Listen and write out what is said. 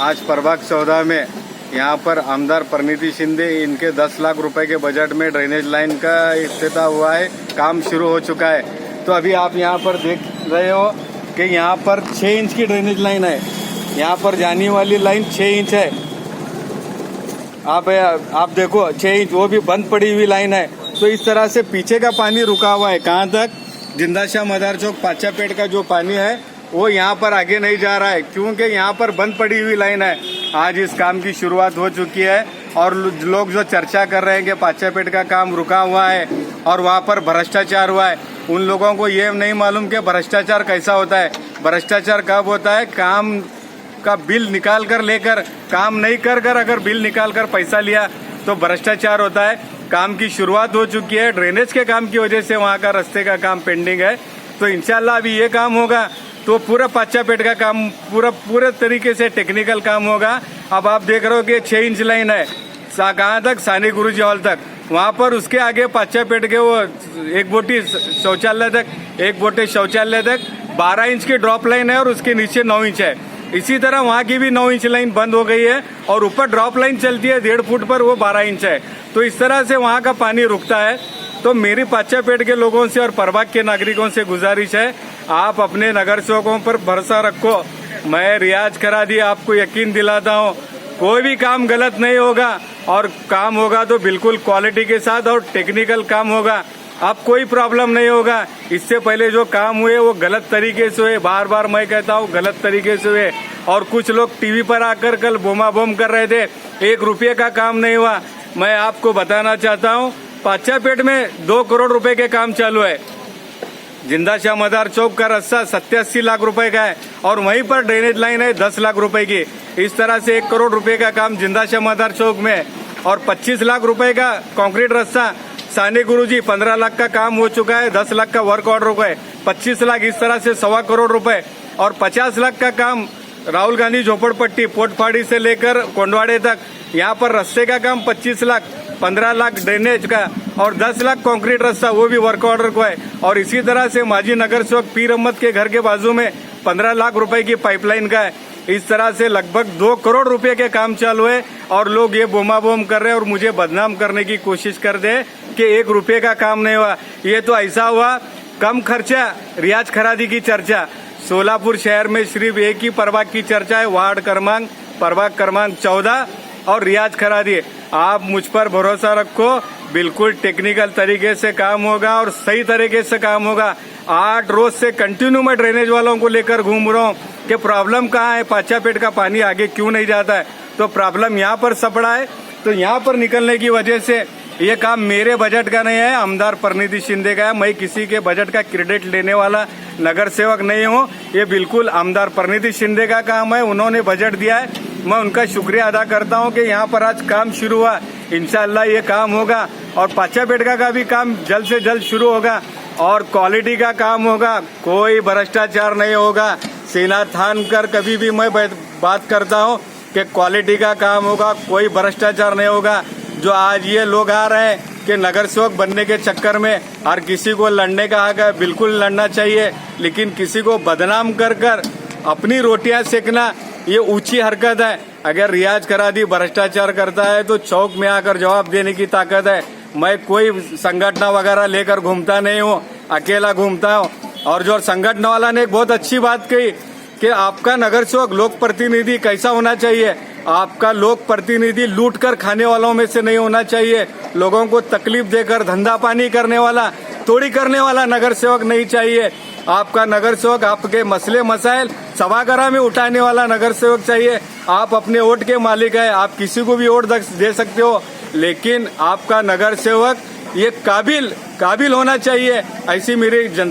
आज प्रभाग 14 में यहाँ पर आमदार परिणीति शिंदे इनके 10 लाख रुपए के बजट में ड्रेनेज लाइन का इफ्तिताह हुआ है, काम शुरू हो चुका है। तो अभी आप यहाँ पर देख रहे हो कि यहाँ पर 6 इंच की ड्रेनेज लाइन है। यहाँ पर जाने वाली लाइन 6 इंच है। आप देखो 6 इंच, वो भी बंद पड़ी हुई लाइन है। तो इस तरह से पीछे का पानी रुका हुआ है। कहाँ तक? जिंदाशाह मदार चौक पाचापेट का जो पानी है वो यहाँ पर आगे नहीं जा रहा है, क्योंकि यहाँ पर बंद पड़ी हुई लाइन है। आज इस काम की शुरुआत हो चुकी है और लोग जो चर्चा कर रहे हैं कि पाचापेट का काम रुका हुआ है और वहाँ पर भ्रष्टाचार हुआ है, उन लोगों को ये नहीं मालूम कि भ्रष्टाचार कैसा होता है। भ्रष्टाचार कब होता है? काम का बिल निकाल कर लेकर, काम नहीं कर अगर बिल निकाल कर पैसा लिया तो भ्रष्टाचार होता है। काम की शुरुआत हो चुकी है। ड्रेनेज के काम की वजह से वहाँ का रास्ते का काम पेंडिंग है। तो इंशाल्लाह अभी ये काम होगा तो पूरा पाचापेट का काम पूरे तरीके से टेक्निकल काम होगा। अब आप देख रहे हो कि 6 इंच लाइन है, कहाँ तक? सानी गुरुजी हॉल तक। वहाँ पर उसके आगे पाचापेट के वो एक बोटी शौचालय तक 12 इंच की ड्रॉप लाइन है और उसके नीचे 9 इंच है। इसी तरह वहाँ की भी 9 इंच लाइन बंद हो गई है और ऊपर ड्रॉप लाइन चलती है 1.5 फुट पर, वो 12 इंच है। तो इस तरह से वहाँ का पानी रुकता है। तो मेरी पाचापेट के लोगों से और प्रभाग के नागरिकों से गुजारिश है, आप अपने नगर सेवकों पर भरोसा रखो। मैं रियाज करा दी, आपको यकीन दिलाता हूँ कोई भी काम गलत नहीं होगा और काम होगा तो बिल्कुल क्वालिटी के साथ और टेक्निकल काम होगा। अब कोई प्रॉब्लम नहीं होगा। इससे पहले जो काम हुए वो गलत तरीके से हुए, बार बार मैं कहता हूँ गलत तरीके से हुए। और कुछ लोग टीवी पर आकर कल बोमा बोम कर रहे थे, 1 रुपये का काम नहीं हुआ। मैं आपको बताना चाहता हूँ पाचापेट में 2 करोड़ रुपए के काम चालू है। जिंदाशाह मदार चौक का रास्ता 87 लाख रुपए का है और वहीं पर ड्रेनेज लाइन है 10 लाख रुपए की। इस तरह से 1 करोड़ रुपए का काम जिंदाशाह मदार चौक में और 25 लाख रुपए का कंक्रीट रास्ता सानी गुरुजी 15 लाख का काम हो चुका है, 10 लाख का वर्क ऑर्डर हुआ है, 25 लाख इस तरह से 1.25 करोड़ रुपए और 50 लाख का काम राहुल गांधी झोपड़पट्टी पोटफाड़ी से लेकर कोंडवाड़े तक। यहाँ पर रास्ते का काम 25 लाख, 15 लाख ड्रेनेज का और 10 लाख कंक्रीट रास्ता, वो भी वर्क ऑर्डर को है। और इसी तरह से माजी नगर सेवक पीर अहमद के घर के बाजू में 15 लाख रुपए की पाइपलाइन का है। इस तरह से लगभग 2 करोड़ रुपए के काम चालू है और लोग ये बोमा बोम कर रहे हैं और मुझे बदनाम करने की कोशिश कर दे कि 1 रुपये का काम नहीं हुआ। ये तो ऐसा हुआ, कम खर्चा रियाज खरादी की चर्चा। सोलापुर शहर में सिर्फ एक ही प्रभाग की चर्चा है, वार्ड क्रमांक प्रभाग क्रमांक 14 और रियाज खरादी। आप मुझ पर भरोसा रखो, बिल्कुल टेक्निकल तरीके से काम होगा और सही तरीके से काम होगा। 8 रोज से कंटिन्यू मैं ड्रेनेज वालों को लेकर घूम रहा हूँ कि प्रॉब्लम कहाँ है, पाचापेट का पानी आगे क्यों नहीं जाता है। तो प्रॉब्लम यहाँ पर सपड़ा है। तो यहाँ पर निकलने की वजह से ये काम मेरे बजट का नहीं है, आमदार परिणीति शिंदे का है। मैं किसी के बजट का क्रेडिट लेने वाला नगर सेवक नहीं हूँ। ये बिल्कुल आमदार परिणीति शिंदे का काम है, उन्होंने बजट दिया है। मैं उनका शुक्रिया अदा करता हूँ कि यहाँ पर आज काम शुरू हुआ। इंशाल्लाह ये काम होगा और पाचापेट का भी काम जल्द से जल्द शुरू होगा और क्वालिटी का काम होगा, कोई भ्रष्टाचार नहीं होगा। सीना थान कर कभी भी मैं बात करता हूँ कि क्वालिटी का काम होगा, कोई भ्रष्टाचार नहीं होगा। जो आज ये लोग आ रहे हैं कि नगर सेवक बनने के चक्कर में हर किसी को लड़ने का हक है, बिल्कुल लड़ना चाहिए, लेकिन किसी को बदनाम कर अपनी रोटियां सेकना ये ऊंची हरकत है। अगर रियाज करा दी भ्रष्टाचार करता है तो चौक में आकर जवाब देने की ताकत है। मैं कोई संगठन वगैरह लेकर घूमता नहीं हूँ, अकेला घूमता हूँ। और जो संगठन वाला ने एक बहुत अच्छी बात कही कि आपका नगर सेवक लोक प्रतिनिधि कैसा होना चाहिए। आपका लोक प्रतिनिधि लूट कर खाने वालों में से नहीं होना चाहिए, लोगों को तकलीफ देकर धंधा पानी करने वाला, तोड़ी करने वाला नगर सेवक नहीं चाहिए। आपका नगर सेवक आपके मसले मसाइल सभागार में उठाने वाला नगर सेवक चाहिए। आप अपने वोट के मालिक है, आप किसी को भी वोट दे सकते हो, लेकिन आपका नगर सेवक ये काबिल होना चाहिए। ऐसी मेरी जनता